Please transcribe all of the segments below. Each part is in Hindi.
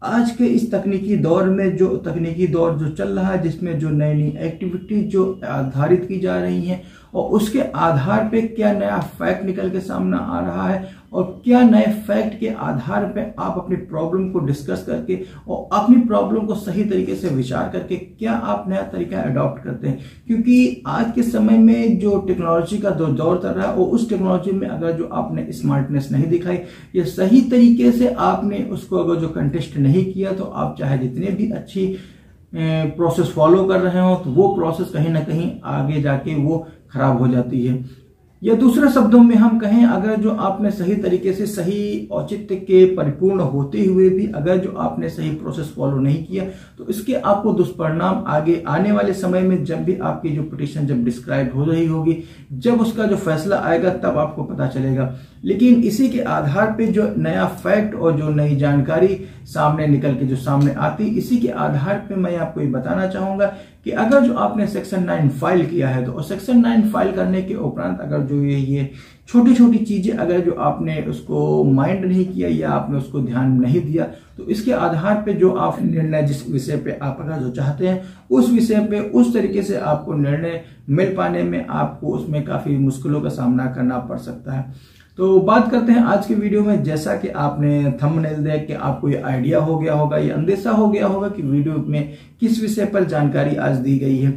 आज के इस तकनीकी दौर में जो चल रहा है, जिसमें जो नई नई एक्टिविटीज जो आधारित की जा रही हैं और उसके आधार पे क्या नया फैक्ट निकल के सामने आ रहा है और क्या नए फैक्ट के आधार पे आप अपनी प्रॉब्लम को डिस्कस करके और अपनी प्रॉब्लम को सही तरीके से विचार करके क्या आप नया तरीका अडॉप्ट करते हैं। क्योंकि आज के समय में जो टेक्नोलॉजी का दौर चल रहा है और उस टेक्नोलॉजी में अगर जो आपने स्मार्टनेस नहीं दिखाई या सही तरीके से आपने उसको अगर जो कंटेस्ट नहीं किया, तो आप चाहे जितने भी अच्छी प्रोसेस फॉलो कर रहे हो तो वो प्रोसेस कहीं ना कहीं आगे जाके वो खराब हो जाती है। या दूसरे शब्दों में हम कहें, अगर जो आपने सही तरीके से सही औचित्य के परिपूर्ण होते हुए भी अगर जो आपने सही प्रोसेस फॉलो नहीं किया, तो इसके आपको दुष्परिणाम आगे आने वाले समय में जब भी आपकी जो पिटीशन जब डिस्क्राइब हो रही होगी, जब उसका जो फैसला आएगा तब आपको पता चलेगा। लेकिन इसी के आधार पे जो नया फैक्ट और जो नई जानकारी सामने निकल के जो सामने आती, इसी के आधार पे मैं आपको ये बताना चाहूंगा कि अगर जो आपने सेक्शन 9 फाइल किया है, तो सेक्शन 9 फाइल करने के उपरांत अगर जो ये छोटी छोटी चीजें अगर जो आपने उसको माइंड नहीं किया या आपने उसको ध्यान नहीं दिया, तो इसके आधार पे जो आप निर्णय जिस विषय पे आप अगर जो चाहते हैं उस विषय पे उस तरीके से आपको निर्णय मिल पाने में आपको उसमें काफी मुश्किलों का सामना करना पड़ सकता है। तो बात करते हैं आज के वीडियो में। जैसा कि आपने थंबनेल देख के आपको ये आइडिया हो गया होगा, ये अंदेशा हो गया होगा कि वीडियो में किस विषय पर जानकारी आज दी गई है।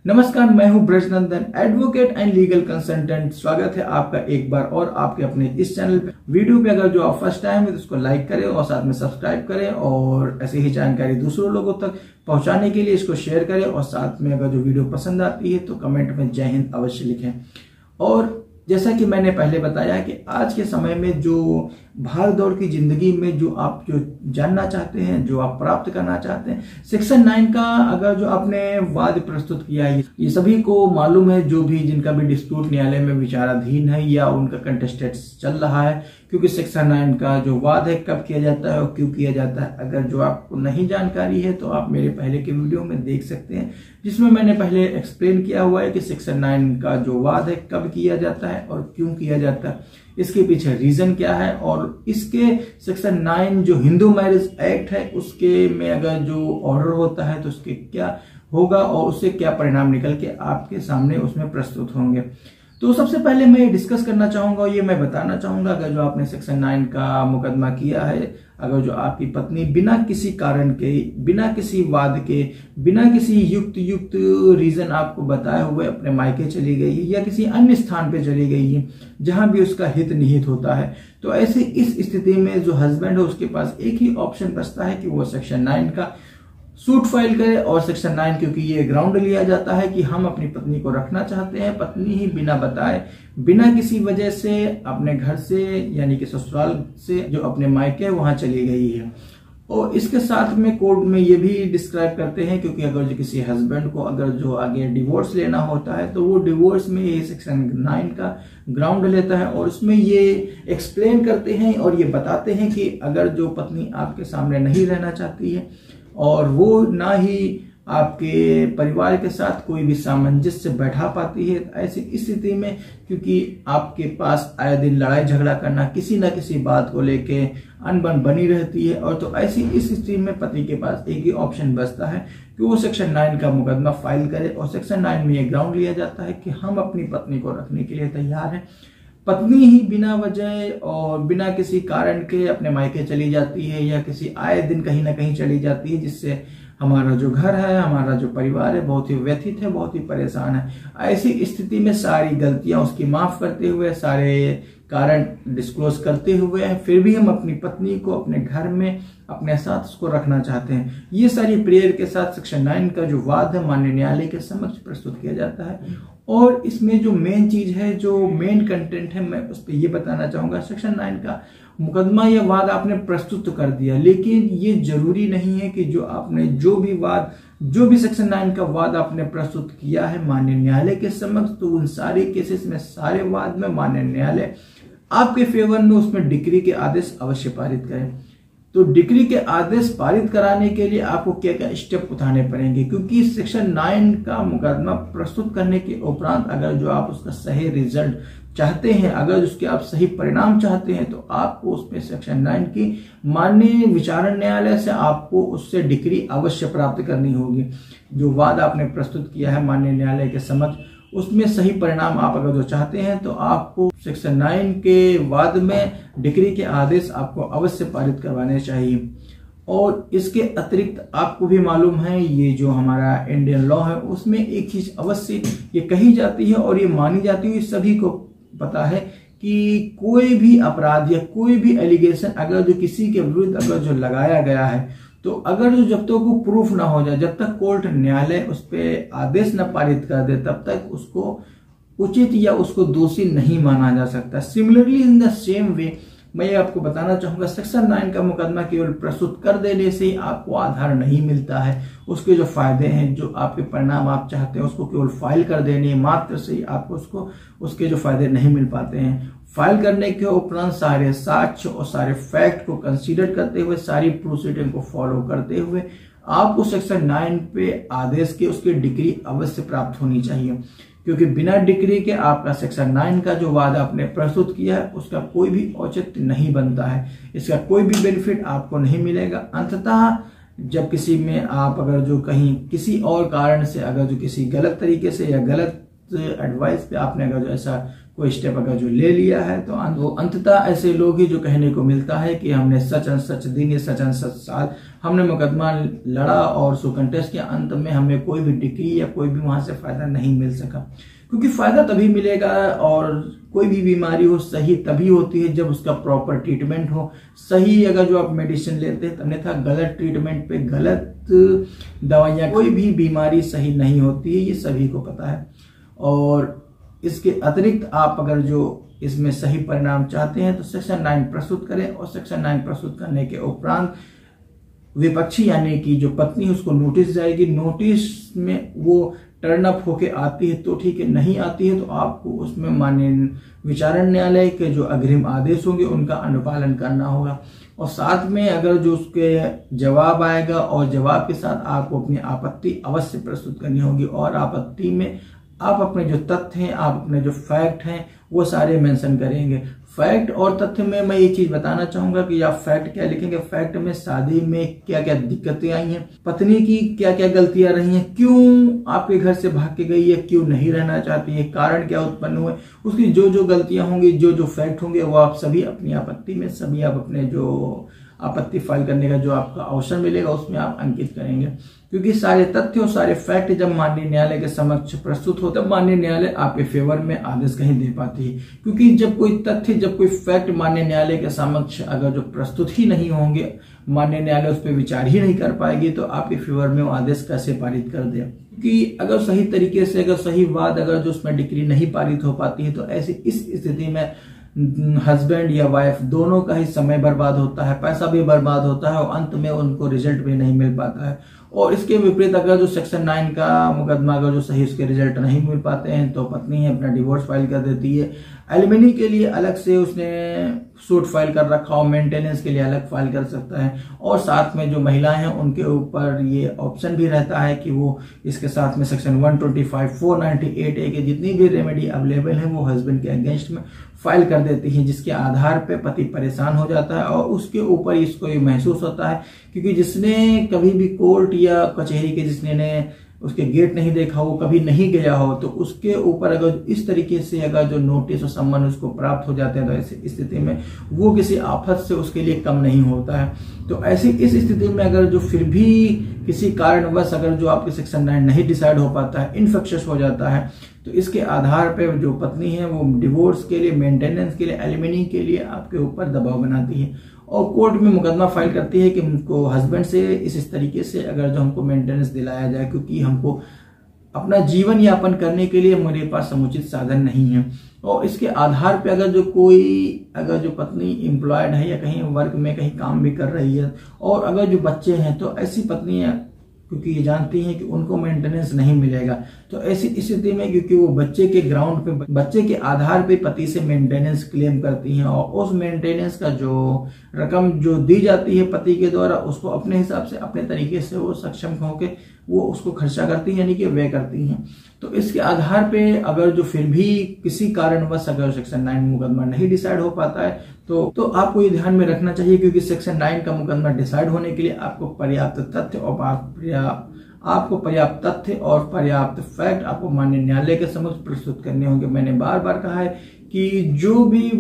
नमस्कार, मैं हूं Brajnandan, advocate and legal consultant. स्वागत है आपका एक बार और आपके अपने इस चैनल पे। वीडियो पे अगर जो आप फर्स्ट टाइम है तो उसको लाइक करें और साथ में सब्सक्राइब करें और ऐसी ही जानकारी दूसरों लोगों तक पहुंचाने के लिए इसको शेयर करें और साथ में अगर जो वीडियो पसंद आती है तो कमेंट में जय हिंद अवश्य लिखें। और जैसा कि मैंने पहले बताया कि आज के समय में जो भाग दौड़ की जिंदगी में जो आप जो जानना चाहते हैं, जो आप प्राप्त करना चाहते हैं, सेक्शन 9 का अगर जो आपने वाद प्रस्तुत किया है, ये सभी को मालूम है, जो भी जिनका भी डिस्प्यूट न्यायालय में विचाराधीन है या उनका कंटेस्टेड चल रहा है। क्योंकि सेक्शन 9 का जो वाद है कब किया जाता है और क्यों किया जाता है, अगर जो आपको नहीं जानकारी है तो आप मेरे पहले के वीडियो में देख सकते हैं, जिसमें मैंने पहले एक्सप्लेन किया हुआ है कि सेक्शन 9 का जो वाद है कब किया जाता है और क्यों किया जाता है, इसके पीछे रीजन क्या है और इसके सेक्शन 9 जो हिंदू मैरिज एक्ट है उसके में अगर जो ऑर्डर होता है तो उसके क्या होगा और उससे क्या परिणाम निकल के आपके सामने उसमें प्रस्तुत होंगे। तो सबसे पहले मैं ये डिस्कस करना चाहूंगा, ये मैं बताना चाहूंगा, अगर जो आपने सेक्शन 9 का मुकदमा किया है, अगर जो आपकी पत्नी बिना किसी कारण के, बिना किसी वाद के, बिना किसी युक्त रीजन आपको बताए हुए अपने मायके चली गई है या किसी अन्य स्थान पे चली गई है जहां भी उसका हित निहित होता है, तो ऐसे इस स्थिति में जो हस्बैंड है उसके पास एक ही ऑप्शन बचता है कि वो सेक्शन 9 का सूट फाइल करे। और सेक्शन 9 क्योंकि ये ग्राउंड लिया जाता है कि हम अपनी पत्नी को रखना चाहते हैं, पत्नी ही बिना बताए, बिना किसी वजह से अपने घर से यानी कि ससुराल से जो अपने मायके वहां चली गई है। और इसके साथ में कोर्ट में ये भी डिस्क्राइब करते हैं, क्योंकि अगर जो किसी हस्बैंड को अगर जो आगे डिवोर्स लेना होता है तो वो डिवोर्स में ये सेक्शन 9 का ग्राउंड लेता है और उसमें ये एक्सप्लेन करते हैं और ये बताते हैं कि अगर जो पत्नी आपके सामने नहीं रहना चाहती है और वो ना ही आपके परिवार के साथ कोई भी सामंजस्य बैठा पाती है, ऐसी स्थिति में क्योंकि आपके पास आए दिन लड़ाई झगड़ा करना किसी न किसी बात को लेके अनबन बनी रहती है, और तो ऐसी इस स्थिति में पति के पास एक ही ऑप्शन बचता है कि वो सेक्शन 9 का मुकदमा फाइल करे। और सेक्शन 9 में ये ग्राउंड लिया जाता है कि हम अपनी पत्नी को रखने के लिए तैयार हैं। पत्नी ही बिना वजह और बिना किसी कारण के अपने मायके चली जाती है या किसी आए दिन कहीं ना कहीं चली जाती है, जिससे हमारा जो घर है, हमारा जो परिवार है बहुत ही व्यथित है, बहुत ही परेशान है। ऐसी स्थिति में सारी गलतियां उसकी माफ करते हुए, सारे कारण डिस्क्लोज करते हुए फिर भी हम अपनी पत्नी को अपने घर में अपने साथ उसको रखना चाहते हैं। ये सारी प्रेयर के साथ सेक्शन 9 का जो वाद है माननीय न्यायालय के समक्ष प्रस्तुत किया जाता है। और इसमें जो मेन चीज है, जो मेन कंटेंट है, मैं उस पर ये बताना चाहूंगा, सेक्शन 9 का मुकदमा या वाद आपने प्रस्तुत तो कर दिया, लेकिन ये जरूरी नहीं है कि जो आपने जो भी सेक्शन 9 का वाद आपने प्रस्तुत किया है माननीय न्यायालय के समक्ष, तो उन सारे केसेस में, सारे वाद में माननीय न्यायालय आपके फेवर में उसमें डिक्री के आदेश अवश्य पारित करें। तो डिक्री के आदेश पारित कराने के लिए आपको क्या क्या स्टेप उठाने पड़ेंगे, क्योंकि सेक्शन 9 का मुकदमा प्रस्तुत करने के उपरांत अगर जो आप उसका सही रिजल्ट चाहते हैं, अगर उसके आप सही परिणाम चाहते हैं, तो आपको उसमें सेक्शन 9 की माननीय विचारण न्यायालय से आपको उससे डिक्री अवश्य प्राप्त करनी होगी। जो वाद आपने प्रस्तुत किया है माननीय न्यायालय के समक्ष, उसमें सही परिणाम आप अगर जो चाहते हैं तो आपको सेक्शन 9 के वाद में डिक्री के आदेश आपको अवश्य पारित करवाने चाहिए। और इसके अतिरिक्त आपको भी मालूम है, ये जो हमारा इंडियन लॉ है उसमें एक चीज अवश्य ये कही जाती है और ये मानी जाती है, सभी को पता है कि कोई भी अपराध या कोई भी एलिगेशन अगर जो किसी के विरुद्ध अगर जो लगाया गया है, तो अगर जो जब तक वो प्रूफ ना हो जाए, जब तक कोर्ट न्यायालय उस पर आदेश न पारित कर दे, तब तक उसको उचित या उसको दोषी नहीं माना जा सकता। Similarly in the same way मैं आपको बताना चाहूंगा, सेक्शन 9 का मुकदमा केवल प्रस्तुत कर देने से ही आपको आधार नहीं मिलता है। उसके जो फायदे हैं, जो आपके परिणाम आप चाहते हैं, उसको केवल फाइल कर देने मात्र से ही आपको उसके जो फायदे नहीं मिल पाते हैं। फाइल करने के उपरांत सारे साक्ष्य और सारे फैक्ट को कंसीडर करते हुए, सारी प्रोसीडिंग को फॉलो करते हुए आपको सेक्शन 9 पे आदेश के उसकी डिग्री अवश्य प्राप्त होनी चाहिए, क्योंकि बिना डिग्री के आपका सेक्शन 9 का जो वादा आपने प्रस्तुत किया है उसका कोई भी औचित्य नहीं बनता है, इसका कोई भी बेनिफिट आपको नहीं मिलेगा। अंततः जब किसी में आप अगर जो कहीं किसी और कारण से अगर जो किसी गलत तरीके से या गलत एडवाइस पे आपने अगर जो ऐसा कोई स्टेप अगर जो ले लिया है, तो अंततः ऐसे लोग ही जो कहने को मिलता है कि हमने सच एंड सच दिन या सच एंड सच साल हमने मुकदमा लड़ा और सो कंटेस्ट के अंत में हमें कोई भी डिग्री या कोई भी वहां से फायदा नहीं मिल सका। क्योंकि फायदा तभी मिलेगा और कोई भी बीमारी हो सही तभी होती है जब उसका प्रॉपर ट्रीटमेंट हो। सही अगर जो आप मेडिसिन लेते हैं, अन्यथा गलत ट्रीटमेंट पे गलत दवाइयाँ, कोई भी बीमारी सही नहीं होती है, ये सभी को पता है। और इसके अतिरिक्त आप अगर जो इसमें सही परिणाम चाहते हैं तो सेक्शन 9 प्रस्तुत करें, और सेक्शन 9 प्रस्तुत करने के उपरांत विपक्षी यानी कि जो पत्नी उसको नोटिस जाएगी, नोटिस में वो टर्न अप होके आती है तो ठीक है, नहीं आती है तो आपको उसमें माननीय विचारण न्यायालय के जो अग्रिम आदेश होंगे उनका अनुपालन करना होगा। और साथ में अगर जो उसके जवाब आएगा और जवाब के साथ आपको अपनी आपत्ति अवश्य प्रस्तुत करनी होगी, और आपत्ति में आप अपने जो तथ्य हैं, आप अपने जो फैक्ट हैं वो सारे मेंशन करेंगे। फैक्ट और तथ्य में मैं ये चीज बताना चाहूंगा कि आप फैक्ट क्या लिखेंगे, फैक्ट में शादी में क्या क्या दिक्कतें आई हैं, पत्नी की क्या क्या गलतियां रही हैं, क्यों आपके घर से भाग के गई है, क्यों नहीं रहना चाहती है, कारण क्या उत्पन्न हुए, उसकी जो जो गलतियां होंगी, जो जो फैक्ट होंगे वो आप सभी अपनी आपत्ति में सभी आप अपने जो आपत्ति फाइल करने का जो आपका अवसर मिलेगा उसमें आप अंकित करेंगे। क्योंकि सारे तथ्य और सारे फैक्ट जब माननीय न्यायालय के समक्ष प्रस्तुत हो तब माननीय न्यायालय आपके फेवर में आदेश कहीं दे पाती है। क्योंकि जब कोई तथ्य, जब कोई फैक्ट माननीय न्यायालय के समक्ष अगर जो प्रस्तुत ही नहीं होंगे, माननीय न्यायालय उस पर विचार ही नहीं कर पाएगी, तो आपके फेवर में वो आदेश कैसे पारित कर दे। क्योंकि अगर सही तरीके से अगर सही बात अगर जो उसमें डिग्री नहीं पारित हो पाती है, तो ऐसी इस स्थिति में हस्बैंड या वाइफ दोनों का ही समय बर्बाद होता है, पैसा भी बर्बाद होता है और अंत में उनको रिजल्ट भी नहीं मिल पाता है। और इसके विपरीत अगर जो सेक्शन 9 का मुकदमा अगर जो सही उसके रिजल्ट नहीं मिल पाते हैं तो पत्नी अपना डिवोर्स फाइल कर देती है। एलिमनी के लिए अलग से उसने सूट फाइल कर रखा हो, मेंटेनेंस के लिए अलग फाइल कर सकता है, और साथ में जो महिलाएं हैं उनके ऊपर ये ऑप्शन भी रहता है कि वो इसके साथ में सेक्शन 125, 498 ए के जितनी भी रेमेडी अवेलेबल है वो हस्बैंड के अगेंस्ट में फाइल कर देती हैं, जिसके आधार पे पति परेशान हो जाता है और उसके ऊपर इसको ये महसूस होता है क्योंकि जिसने कभी भी कोर्ट या कचहरी के जिसने उसके गेट नहीं देखा हो, कभी नहीं गया हो, तो उसके ऊपर अगर इस तरीके से अगर जो नोटिस और सम्मन उसको प्राप्त हो जाते हैं तो ऐसी स्थिति में वो किसी आफत से उसके लिए कम नहीं होता है। तो ऐसी इस स्थिति में अगर जो फिर भी किसी कारणवश अगर जो आपके सेक्शन 9 नहीं डिसाइड हो पाता है, इनफेक्शियस हो जाता है, तो इसके आधार पर जो पत्नी है वो डिवोर्स के लिए, मेंटेनेंस के लिए, एलिमनी के लिए आपके ऊपर दबाव बनाती है और कोर्ट में मुकदमा फाइल करती है कि हमको हस्बैंड से इस तरीके से अगर जो हमको मेंटेनेंस दिलाया जाए, क्योंकि हमको अपना जीवन यापन करने के लिए मेरे पास समुचित साधन नहीं है। और इसके आधार पे अगर जो कोई अगर जो पत्नी एम्प्लॉयड है या कहीं वर्क में कहीं काम भी कर रही है और अगर जो बच्चे हैं, तो ऐसी पत्नियां क्योंकि ये जानती हैं कि उनको मेंटेनेंस नहीं मिलेगा। तो ऐसी स्थिति में क्योंकि वो बच्चे के ग्राउंड पे, बच्चे के आधार पे पति से मेंटेनेंस क्लेम करती हैं और उस मेंटेनेंस का जो रकम जो दी जाती है पति के द्वारा, उसको अपने हिसाब से अपने तरीके से वो सक्षम होकर वो उसको खर्चा करती हैं, यानी कि व्यय करती हैं। तो इसके आधार पे अगर जो फिर भी किसी कारणवश अगर सेक्शन 9 मुकदमा नहीं डिसाइड हो पाता है तो आपको ये ध्यान में रखना चाहिए, क्योंकि सेक्शन 9 का मुकदमा डिसाइड होने के लिए आपको पर्याप्त तथ्य और पर्याप्त फैक्ट आपको माननीय न्यायालय के समक्ष प्रस्तुत करने होंगे। मैंने बार बार कहा है कि जो भी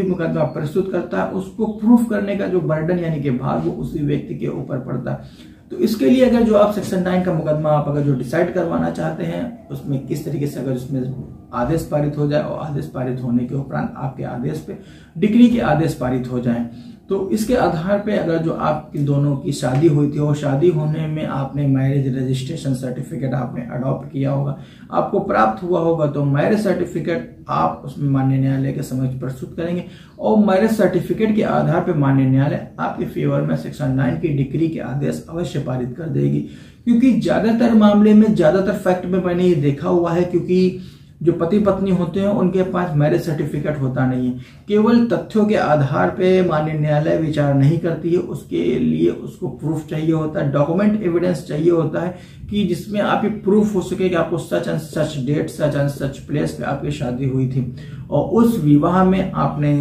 मुकदमा प्रस्तुत करता है उसको प्रूफ करने का जो बर्डन यानी कि भार वो उसी व्यक्ति के ऊपर पड़ता है। तो इसके लिए अगर जो आप सेक्शन 9 का मुकदमा आप अगर जो डिसाइड करवाना चाहते हैं उसमें किस तरीके से अगर उसमें आदेश पारित हो जाए और आदेश पारित होने के उपरांत आपके आदेश पे डिक्री के आदेश पारित हो जाएं, तो इसके आधार पे अगर जो आपकी दोनों की शादी हुई थी और शादी होने में आपने मैरिज रजिस्ट्रेशन सर्टिफिकेट आपने अडॉप्ट किया होगा, आपको प्राप्त हुआ होगा, तो मैरिज सर्टिफिकेट आप उसमें माननीय न्यायालय के समक्ष प्रस्तुत करेंगे और मैरिज सर्टिफिकेट के आधार पर माननीय न्यायालय आपके फेवर में सेक्शन 9 की डिक्री के आदेश अवश्य पारित कर देगी। क्योंकि ज्यादातर मामले में, ज्यादातर फैक्ट में मैंने ये देखा हुआ है, क्योंकि जो पति पत्नी होते हैं उनके पास मैरिज सर्टिफिकेट होता नहीं है। केवल तथ्यों के आधार पे माननीय न्यायालय विचार नहीं करती है, उसके लिए उसको प्रूफ चाहिए होता है, डॉक्यूमेंट एविडेंस चाहिए होता है कि जिसमें आप ये प्रूफ हो सके कि आपको such and such date, such and such place पे आपकी शादी हुई थी और उस विवाह में आपने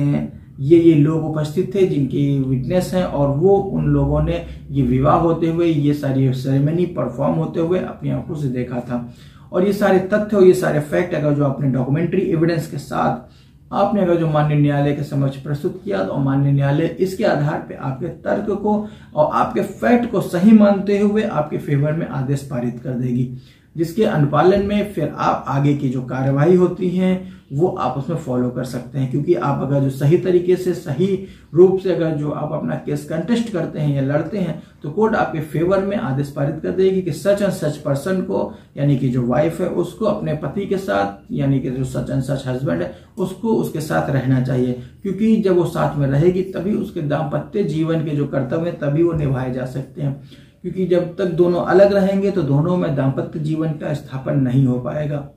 ये लोग उपस्थित थे जिनकी विटनेस हैं और वो उन लोगों ने ये विवाह होते हुए, ये सारी सेरेमनी परफॉर्म होते हुए अपनी आंखों से देखा था। और ये सारे तथ्य और ये सारे फैक्ट अगर जो आपने डॉक्यूमेंट्री एविडेंस के साथ आपने अगर जो माननीय न्यायालय के समक्ष प्रस्तुत किया तो माननीय न्यायालय इसके आधार पे आपके तर्क को और आपके फैक्ट को सही मानते हुए आपके फेवर में आदेश पारित कर देगी, जिसके अनुपालन में फिर आप आगे की जो कार्यवाही होती है वो आप उसमें फॉलो कर सकते हैं। क्योंकि आप अगर जो सही तरीके से, सही रूप से अगर जो आप अपना केस कंटेस्ट करते हैं या लड़ते हैं तो कोर्ट आपके फेवर में आदेश पारित कर देगी कि सच एंड सच पर्सन को, यानी कि जो वाइफ है उसको अपने पति के साथ, यानी कि जो सच एंड सच हस्बैंड है उसको उसके साथ रहना चाहिए। क्योंकि जब वो साथ में रहेगी तभी उसके दाम्पत्य जीवन के जो कर्तव्य हैं तभी वो निभाए जा सकते हैं। क्योंकि जब तक दोनों अलग रहेंगे तो दोनों में दाम्पत्य जीवन का स्थापन नहीं हो पाएगा।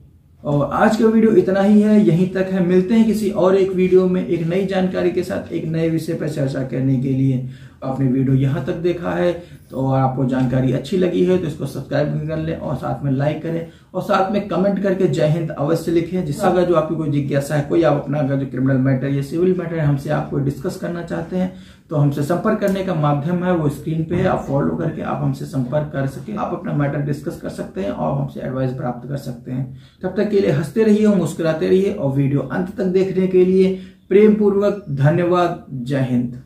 और आज का वीडियो इतना ही है, यहीं तक है। मिलते हैं किसी और एक वीडियो में एक नई जानकारी के साथ, एक नए विषय पर चर्चा करने के लिए। आपने वीडियो यहाँ तक देखा है तो आपको जानकारी अच्छी लगी है तो इसको सब्सक्राइब कर लें और साथ में लाइक करें और साथ में कमेंट करके जय हिंद अवश्य लिखें। जिसका अगर जो आपकी कोई जिज्ञासा है, कोई आप अपना अगर जो क्रिमिनल मैटर या सिविल मैटर हमसे आप कोई डिस्कस करना चाहते हैं तो हमसे संपर्क करने का माध्यम है वो स्क्रीन पे है, आप फॉलो करके आप हमसे संपर्क कर सके, आप अपना मैटर डिस्कस कर सकते हैं और हमसे एडवाइस प्राप्त कर सकते हैं। तब तक के लिए हंसते रहिए और मुस्कुराते रहिए और वीडियो अंत तक देखने के लिए प्रेम पूर्वक धन्यवाद। जय हिंद।